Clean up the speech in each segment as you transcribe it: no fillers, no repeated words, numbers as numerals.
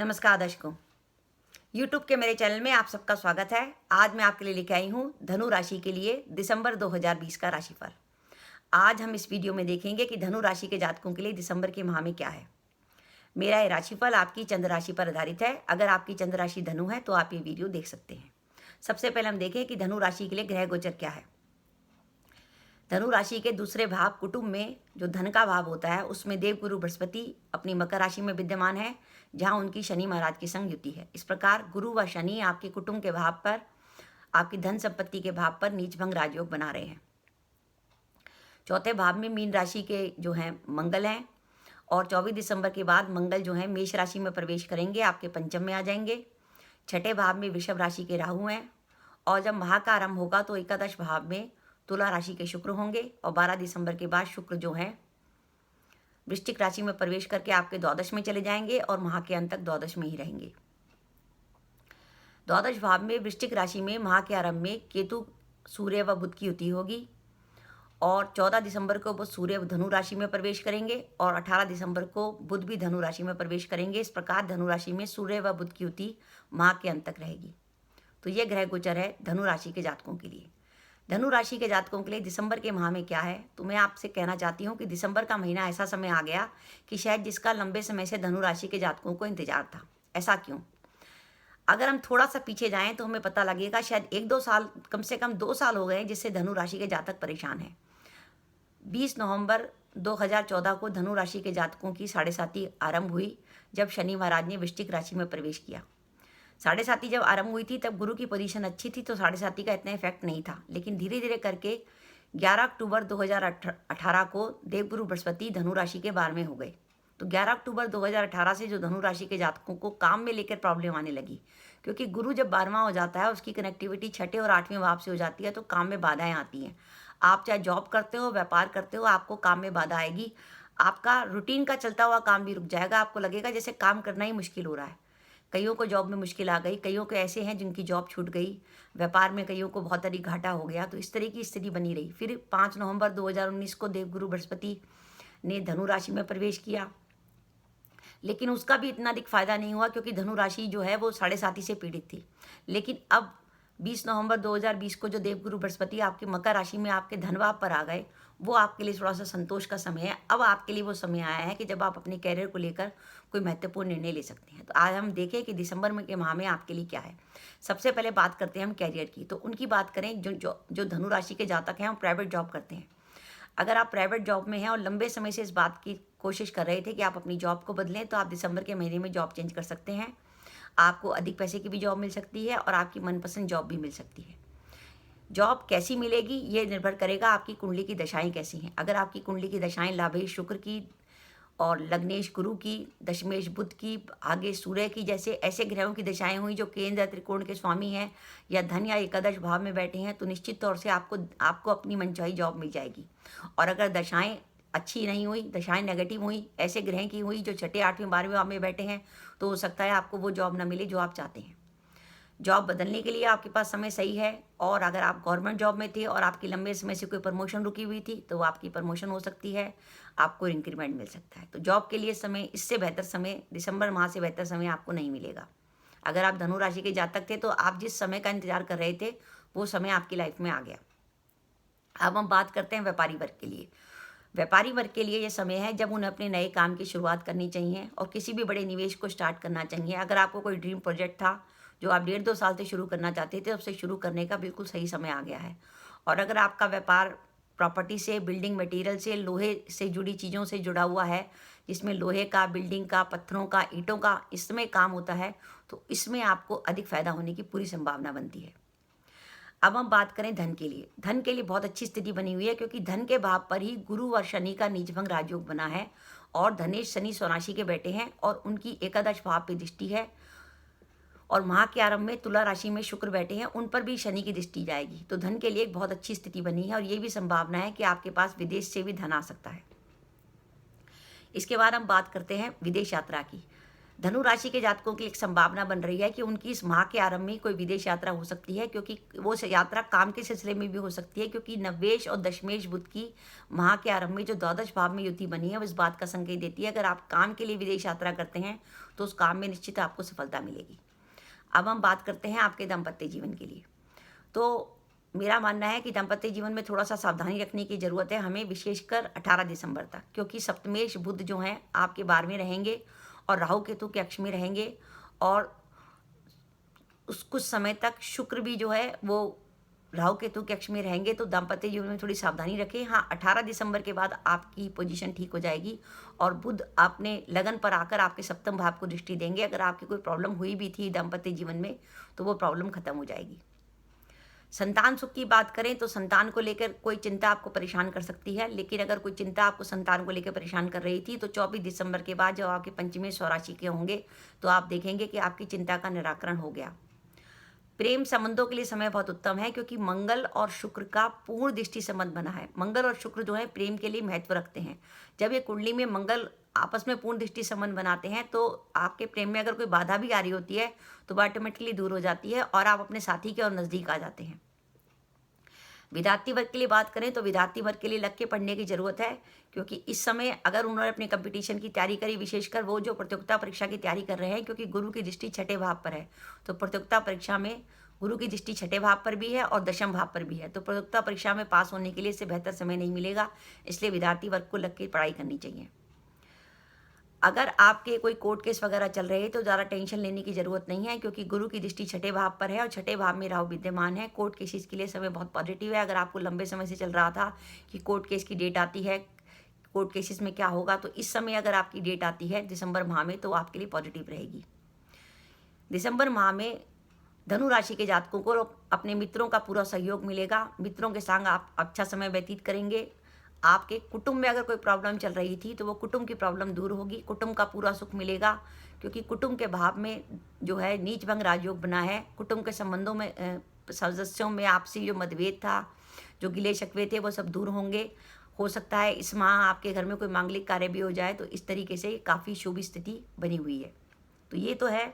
नमस्कार दर्शकों, YouTube के मेरे चैनल में आप सबका स्वागत है। आज मैं आपके लिए लेके आई हूँ धनु राशि के लिए दिसंबर 2020 का राशिफल। आज हम इस वीडियो में देखेंगे कि धनु राशि के जातकों के लिए दिसंबर के माह में क्या है। मेरा ये राशिफल आपकी चंद्र राशि पर आधारित है। अगर आपकी चंद्र राशि धनु है तो आप ये वीडियो देख सकते हैं। सबसे पहले हम देखें कि धनु राशि के लिए ग्रह गोचर क्या है। धनु राशि के दूसरे भाव कुटुंब में जो धन का भाव होता है उसमें देवगुरु बृहस्पति अपनी मकर राशि में विद्यमान है, जहां उनकी शनि महाराज की संग युति है। इस प्रकार गुरु व शनि आपके कुटुंब के भाव पर, आपकी धन संपत्ति के भाव पर नीच भंग राजयोग बना रहे हैं। चौथे भाव में मीन राशि के जो हैं मंगल हैं और 24 दिसंबर के बाद मंगल जो है मेष राशि में प्रवेश करेंगे, आपके पंचम में आ जाएंगे। छठे भाव में वृषभ राशि के राहु हैं और जब माह का आरंभ होगा तो एकादश भाव में तुला राशि के शुक्र होंगे और 12 दिसंबर के बाद शुक्र जो है वृश्चिक राशि में प्रवेश करके आपके द्वादश में चले जाएंगे और माह के अंत तक द्वादश में ही रहेंगे। द्वादश भाव में वृश्चिक राशि में माह के आरंभ में केतु सूर्य व बुध की युति होगी और 14 दिसंबर को वो सूर्य धनु राशि में प्रवेश करेंगे और 18 दिसंबर को बुध भी धनु राशि में प्रवेश करेंगे। इस प्रकार धनु राशि में सूर्य व बुध की युति माह के अंत तक रहेगी। तो ये ग्रह गोचर है धनु राशि के जातकों के लिए। धनु राशि के जातकों के लिए दिसंबर के माह में क्या है, तो मैं आपसे कहना चाहती हूँ कि दिसंबर का महीना ऐसा समय आ गया कि शायद जिसका लंबे समय से धनु राशि के जातकों को इंतजार था। ऐसा क्यों? अगर हम थोड़ा सा पीछे जाएं तो हमें पता लगेगा शायद 1-2 साल, कम से कम 2 साल हो गए जिससे धनु राशि के जातक परेशान हैं। 20 नवंबर 2014 को धनु राशि के जातकों की 7.5 आरंभ हुई जब शनि महाराज ने वृश्चिक राशि में प्रवेश किया। 7.5 जब आरंभ हुई थी तब गुरु की पोजीशन अच्छी थी तो 7.5 का इतना इफेक्ट नहीं था, लेकिन धीरे धीरे करके 11 अक्टूबर 2018 को देवगुरु बृहस्पति धनु राशि के 12वें हो गए। तो 11 अक्टूबर 2018 से जो धनु राशि के जातकों को काम में लेकर प्रॉब्लम आने लगी, क्योंकि गुरु जब 12वां हो जाता है उसकी कनेक्टिविटी छठे और 8वें भाव से हो जाती है तो काम में बाधाएं आती हैं। आप चाहे जॉब करते हो, व्यापार करते हो, आपको काम में बाधा आएगी। आपका रूटीन का चलता हुआ काम भी रुक जाएगा। आपको लगेगा जैसे काम करना ही मुश्किल हो रहा है। कईयों को जॉब में मुश्किल आ गई, कईयों को ऐसे हैं जिनकी जॉब छूट गई, व्यापार में कईयों को बहुत अधिक घाटा हो गया। तो इस तरह की स्थिति बनी रही। फिर 5 नवंबर 2019 को देवगुरु बृहस्पति ने धनु राशि में प्रवेश किया, लेकिन उसका भी इतना अधिक फायदा नहीं हुआ क्योंकि धनु राशि जो है वो 7.5 से पीड़ित थी। लेकिन अब 20 नवंबर 2020 को जो देवगुरु बृहस्पति आपके मकर राशि में आपके धनभाव पर आ गए, वो आपके लिए थोड़ा सा संतोष का समय है। अब आपके लिए वो समय आया है कि जब आप अपने कैरियर को लेकर कोई महत्वपूर्ण निर्णय ले सकते हैं। तो आज हम देखें कि दिसंबर में के माह में आपके लिए क्या है। सबसे पहले बात करते हैं हम कैरियर की। तो उनकी बात करें जो धनु राशि के जातक हैं वो प्राइवेट जॉब करते हैं। अगर आप प्राइवेट जॉब में हैं और लंबे समय से इस बात की कोशिश कर रहे थे कि आप अपनी जॉब को बदलें, तो आप दिसंबर के महीने में जॉब चेंज कर सकते हैं। आपको अधिक पैसे की भी जॉब मिल सकती है और आपकी मनपसंद जॉब भी मिल सकती है। जॉब कैसी मिलेगी ये निर्भर करेगा आपकी कुंडली की दशाएं कैसी हैं। अगर आपकी कुंडली की दशाएं लाभेश शुक्र की और लग्नेश गुरु की, दशमेश बुध की, आगे सूर्य की, जैसे ऐसे ग्रहों की दशाएं हुई जो केंद्र त्रिकोण के स्वामी हैं या धन या एकादश भाव में बैठे हैं, तो निश्चित तौर से आपको अपनी मनचाही जॉब मिल जाएगी। और अगर दशाएं अच्छी नहीं हुई, दशाएं नेगेटिव हुई, ऐसे ग्रह की हुई जो छठे 8वें 12वें भाव में बैठे हैं, तो हो सकता है आपको वो जॉब ना मिले जो आप चाहते हैं। जॉब बदलने के लिए आपके पास समय सही है। और अगर आप गवर्नमेंट जॉब में थे और आपकी लंबे समय से कोई प्रमोशन रुकी हुई थी तो आपकी प्रमोशन हो सकती है, आपको इंक्रीमेंट मिल सकता है। तो जॉब के लिए समय, इससे बेहतर समय, दिसंबर माह से बेहतर समय आपको नहीं मिलेगा। अगर आप धनु राशि के जातक थे तो आप जिस समय का इंतजार कर रहे थे वो समय आपकी लाइफ में आ गया। अब हम बात करते हैं व्यापारी वर्ग के लिए। व्यापारी वर्ग के लिए ये समय है जब उन्हें अपने नए काम की शुरुआत करनी चाहिए और किसी भी बड़े निवेश को स्टार्ट करना चाहिए। अगर आपको कोई ड्रीम प्रोजेक्ट था जो आप 1.5-2 साल से शुरू करना चाहते थे, उससे शुरू करने का बिल्कुल सही समय आ गया है। और अगर आपका व्यापार प्रॉपर्टी से, बिल्डिंग मटेरियल से, लोहे से जुड़ी चीज़ों से जुड़ा हुआ है, जिसमें लोहे का, बिल्डिंग का, पत्थरों का, ईंटों का इसमें काम होता है, तो इसमें आपको अधिक फायदा होने की पूरी संभावना बनती है। अब हम बात करें धन के लिए। धन के लिए बहुत अच्छी स्थिति बनी हुई है क्योंकि धन के भाव पर ही गुरु और शनि का नीचभंग राजयोग बना है और धनेश शनि स्वराशि के बैठे हैं और उनकी एकादश भाव पे दृष्टि है। और माह के आरंभ में तुला राशि में शुक्र बैठे हैं, उन पर भी शनि की दृष्टि जाएगी। तो धन के लिए एक बहुत अच्छी स्थिति बनी है और ये भी संभावना है कि आपके पास विदेश से भी धन आ सकता है। इसके बाद हम बात करते हैं विदेश यात्रा की। धनु राशि के जातकों की एक संभावना बन रही है कि उनकी इस माह के आरंभ में कोई विदेश यात्रा हो सकती है, क्योंकि वो यात्रा काम के सिलसिले में भी हो सकती है, क्योंकि नवेश और दशमेश बुध की माह के आरंभ में जो द्वादश भाव में युति बनी है वो इस बात का संकेत देती है अगर आप काम के लिए विदेश यात्रा करते हैं तो उस काम में निश्चित आपको सफलता मिलेगी। अब हम बात करते हैं आपके दाम्पत्य जीवन के लिए। तो मेरा मानना है कि दाम्पत्य जीवन में थोड़ा सा सावधानी रखने की ज़रूरत है हमें, विशेषकर 18 दिसंबर तक, क्योंकि सप्तमेश बुध जो हैं आपके 12वें रहेंगे और राहु केतु के अक्ष में रहेंगे, और उस कुछ समय तक शुक्र भी जो है वो राहु केतु के अक्ष में रहेंगे। तो दाम्पत्य जीवन में थोड़ी सावधानी रखें। हाँ, 18 दिसंबर के बाद आपकी पोजीशन ठीक हो जाएगी और बुध आपने लगन पर आकर आपके सप्तम भाव को दृष्टि देंगे। अगर आपकी कोई प्रॉब्लम हुई भी थी दाम्पत्य जीवन में तो वो प्रॉब्लम खत्म हो जाएगी। संतान सुख की बात करें तो संतान को लेकर कोई चिंता आपको परेशान कर सकती है, लेकिन अगर कोई चिंता आपको संतान को लेकर परेशान कर रही थी तो 24 दिसंबर के बाद जब आपके पंचमी स्वराशि के होंगे तो आप देखेंगे कि आपकी चिंता का निराकरण हो गया। प्रेम संबंधों के लिए समय बहुत उत्तम है, क्योंकि मंगल और शुक्र का पूर्ण दृष्टि संबंध बना है। मंगल और शुक्र जो है प्रेम के लिए महत्व रखते हैं। जब ये कुंडली में मंगल आपस में पूर्ण दृष्टि संबंध बनाते हैं तो आपके प्रेम में अगर कोई बाधा भी आ रही होती है तो वह ऑटोमेटिकली दूर हो जाती है और आप अपने साथी के और नज़दीक आ जाते हैं। विद्यार्थी वर्ग के लिए बात करें तो विद्यार्थी वर्ग के लिए लग के पढ़ने की ज़रूरत है, क्योंकि इस समय अगर उन्होंने अपने कंपटीशन की तैयारी करी, विशेषकर वो जो प्रतियोगिता परीक्षा की तैयारी कर रहे हैं, क्योंकि गुरु की दृष्टि छठे भाव पर है, तो प्रतियोगिता परीक्षा में गुरु की दृष्टि छठे भाव पर भी है और दशम भाव पर भी है, तो प्रतियोगिता परीक्षा में पास होने के लिए इससे बेहतर समय नहीं मिलेगा। इसलिए विद्यार्थी वर्ग को लग के पढ़ाई करनी चाहिए। अगर आपके कोई कोर्ट केस वगैरह चल रहे हैं तो ज़्यादा टेंशन लेने की ज़रूरत नहीं है, क्योंकि गुरु की दृष्टि छठे भाव पर है और छठे भाव में राहु विद्यमान है। कोर्ट केसेस के लिए समय बहुत पॉजिटिव है। अगर आपको लंबे समय से चल रहा था कि कोर्ट केस की डेट आती है, कोर्ट केसेस में क्या होगा, तो इस समय अगर आपकी डेट आती है दिसंबर माह में तो आपके लिए पॉजिटिव रहेगी। दिसंबर माह में धनु राशि के जातकों को अपने मित्रों का पूरा सहयोग मिलेगा। मित्रों के संग आप अच्छा समय व्यतीत करेंगे। आपके कुटुंब में अगर कोई प्रॉब्लम चल रही थी तो वो कुटुंब की प्रॉब्लम दूर होगी। कुटुंब का पूरा सुख मिलेगा, क्योंकि कुटुंब के भाव में जो है नीच भंग राजयोग बना है। कुटुंब के संबंधों में सदस्यों में आपसी जो मतभेद था, जो गिले शिकवे थे, वो सब दूर होंगे। हो सकता है इस माह आपके घर में कोई मांगलिक कार्य भी हो जाए, तो इस तरीके से काफ़ी शुभ स्थिति बनी हुई है। तो ये तो है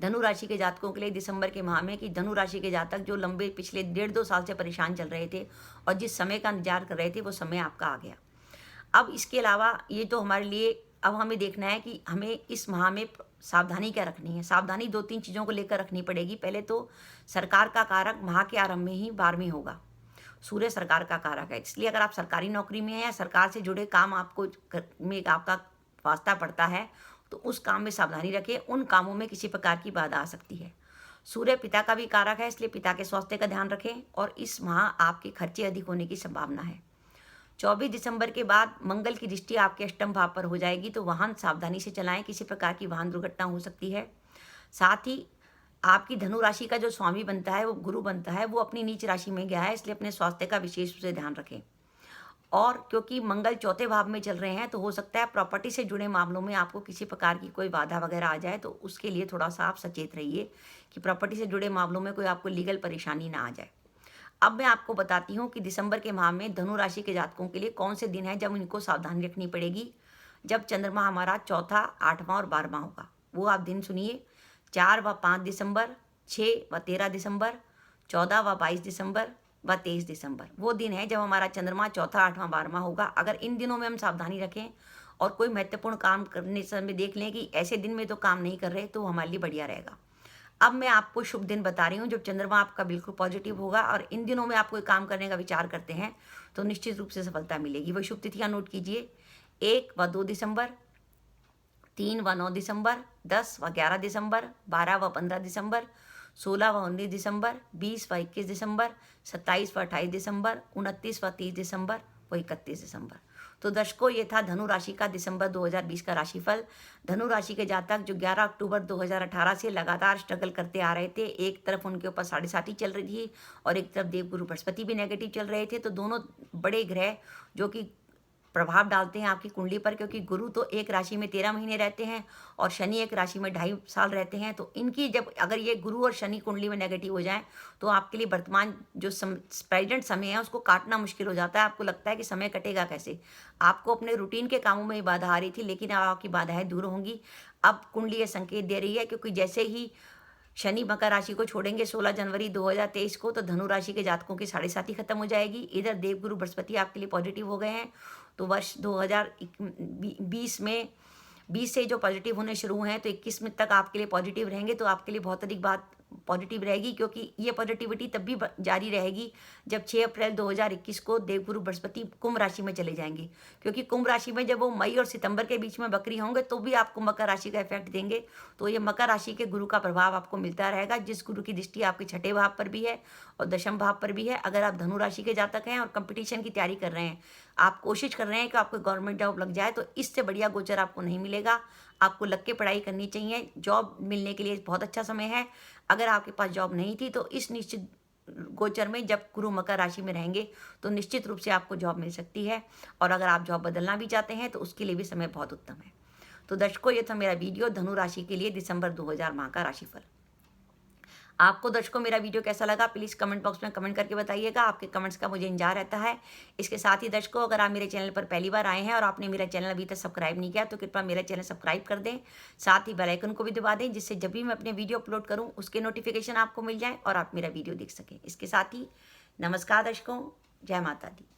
धनु राशि के जातकों के लिए दिसंबर के माह में, कि धनु राशि के जातक जो लंबे पिछले 1.5-2 साल से परेशान चल रहे थे और जिस समय का इंतजार कर रहे थे वो समय आपका आ गया। अब इसके अलावा ये तो हमारे लिए अब हमें देखना है कि हमें इस माह में सावधानी क्या रखनी है। सावधानी 2-3 चीज़ों को लेकर रखनी पड़ेगी। पहले तो सरकार का कारक माह के आरंभ में ही 12वें होगा। सूर्य सरकार का कारक है, इसलिए अगर आप सरकारी नौकरी में हैं या सरकार से जुड़े काम आपको में आपका वास्ता पड़ता है तो उस काम में सावधानी रखें। उन कामों में किसी प्रकार की बाधा आ सकती है। सूर्य पिता का भी कारक है, इसलिए पिता के स्वास्थ्य का ध्यान रखें। और इस माह आपके खर्चे अधिक होने की संभावना है। 24 दिसंबर के बाद मंगल की दृष्टि आपके अष्टम भाव पर हो जाएगी, तो वाहन सावधानी से चलाएं, किसी प्रकार की वाहन दुर्घटना हो सकती है। साथ ही आपकी धनु राशि का जो स्वामी बनता है, वो गुरु बनता है, वो अपनी नीच राशि में गया है, इसलिए अपने स्वास्थ्य का विशेष रूप से ध्यान रखें। और क्योंकि मंगल चौथे भाव में चल रहे हैं तो हो सकता है प्रॉपर्टी से जुड़े मामलों में आपको किसी प्रकार की कोई बाधा वगैरह आ जाए, तो उसके लिए थोड़ा सा आप सचेत रहिए कि प्रॉपर्टी से जुड़े मामलों में कोई आपको लीगल परेशानी ना आ जाए। अब मैं आपको बताती हूँ कि दिसंबर के माह में धनु राशि के जातकों के लिए कौन से दिन हैं जब इनको सावधानी रखनी पड़ेगी। जब चंद्रमा हमारा चौथा, 8वां और 12वां होगा, वो आप दिन सुनिए। 4 व 5 दिसंबर, 6 व 13 दिसंबर, 14 व 22 दिसंबर व 23 दिसंबर वो दिन है जब हमारा चंद्रमा चौथा, 8वां, 12वां होगा। अगर इन दिनों में हम सावधानी रखें और कोई महत्वपूर्ण काम करने समय देख लें कि ऐसे दिन में तो काम नहीं कर रहे, तो हमारे लिए बढ़िया रहेगा। अब मैं आपको शुभ दिन बता रही हूँ जब चंद्रमा आपका बिल्कुल पॉजिटिव होगा और इन दिनों में आप कोई काम करने का विचार करते हैं तो निश्चित रूप से सफलता मिलेगी। वो शुभ तिथियाँ नोट कीजिए। 1 व 2 दिसंबर, 3 व 9 दिसंबर, 10 व 11 दिसंबर, 12 व 15 दिसंबर, 16 व 19 दिसंबर, 20 व 21 दिसंबर, 27 व 28 दिसंबर, 29 व 30 दिसंबर व 31 दिसंबर। तो दर्शकों, ये था धनु राशि का दिसंबर 2020 का राशिफल। धनु राशि के जातक जो 11 अक्टूबर 2018 से लगातार स्ट्रगल करते आ रहे थे, एक तरफ उनके ऊपर 7.5 चल रही थी और एक तरफ देवगुरु बृहस्पति भी नेगेटिव चल रहे थे, तो दोनों बड़े ग्रह जो कि प्रभाव डालते हैं आपकी कुंडली पर, क्योंकि गुरु तो एक राशि में 13 महीने रहते हैं और शनि एक राशि में 2.5 साल रहते हैं। तो इनकी जब अगर ये गुरु और शनि कुंडली में नेगेटिव हो जाए तो आपके लिए वर्तमान जो प्रेजेंट समय है उसको काटना मुश्किल हो जाता है। आपको लगता है कि समय कटेगा कैसे। आपको अपने रूटीन के कामों में ही बाधा आ रही थी, लेकिन अब आपकी बाधाएं दूर होंगी। अब कुंडली ये संकेत दे रही है, क्योंकि जैसे ही शनि मकर राशि को छोड़ेंगे 16 जनवरी 2023 को, तो धनु राशि के जातकों की 7.5 खत्म हो जाएगी। इधर देवगुरु बृहस्पति आपके लिए पॉजिटिव हो गए हैं। तो वर्ष 2020 में 20 से जो पॉजिटिव होने शुरू हुए हैं तो 21 में तक आपके लिए पॉजिटिव रहेंगे। तो आपके लिए बहुत अधिक बात पॉजिटिव रहेगी, क्योंकि ये पॉजिटिविटी तब भी जारी रहेगी जब 6 अप्रैल 2021 को देवगुरु बृहस्पति कुंभ राशि में चले जाएंगे। क्योंकि कुंभ राशि में जब वो मई और सितंबर के बीच में बकरी होंगे तो भी आपको मकर राशि का इफेक्ट देंगे। तो ये मकर राशि के गुरु का प्रभाव आपको मिलता रहेगा, जिस गुरु की दृष्टि आपके 6ठे भाव पर भी है और 10म भाव पर भी है। अगर आप धनु राशि के जातक हैं और कंपटीशन की तैयारी कर रहे हैं, आप कोशिश कर रहे हैं कि आपको गवर्नमेंट जॉब लग जाए, तो इससे बढ़िया गोचर आपको नहीं मिलेगा। आपको लग के पढ़ाई करनी चाहिए। जॉब मिलने के लिए बहुत अच्छा समय है। अगर आपके पास जॉब नहीं थी तो इस निश्चित गोचर में जब गुरु मकर राशि में रहेंगे तो निश्चित रूप से आपको जॉब मिल सकती है। और अगर आप जॉब बदलना भी चाहते हैं तो उसके लिए भी समय बहुत उत्तम है। तो दर्शकों, ये था मेरा वीडियो धनु राशि के लिए दिसंबर 2000 माह का राशिफल। आपको दर्शकों मेरा वीडियो कैसा लगा प्लीज़ कमेंट बॉक्स में कमेंट करके बताइएगा। आपके कमेंट्स का मुझे इंतजार रहता है। इसके साथ ही दर्शकों, अगर आप मेरे चैनल पर पहली बार आए हैं और आपने मेरा चैनल अभी तक सब्सक्राइब नहीं किया तो कृपया मेरा चैनल सब्सक्राइब कर दें। साथ ही बेल आइकन को भी दबा दें, जिससे जब भी मैं अपने वीडियो अपलोड करूँ उसके नोटिफिकेशन आपको मिल जाए और आप मेरा वीडियो देख सकें। इसके साथ ही नमस्कार दर्शकों, जय माता दी।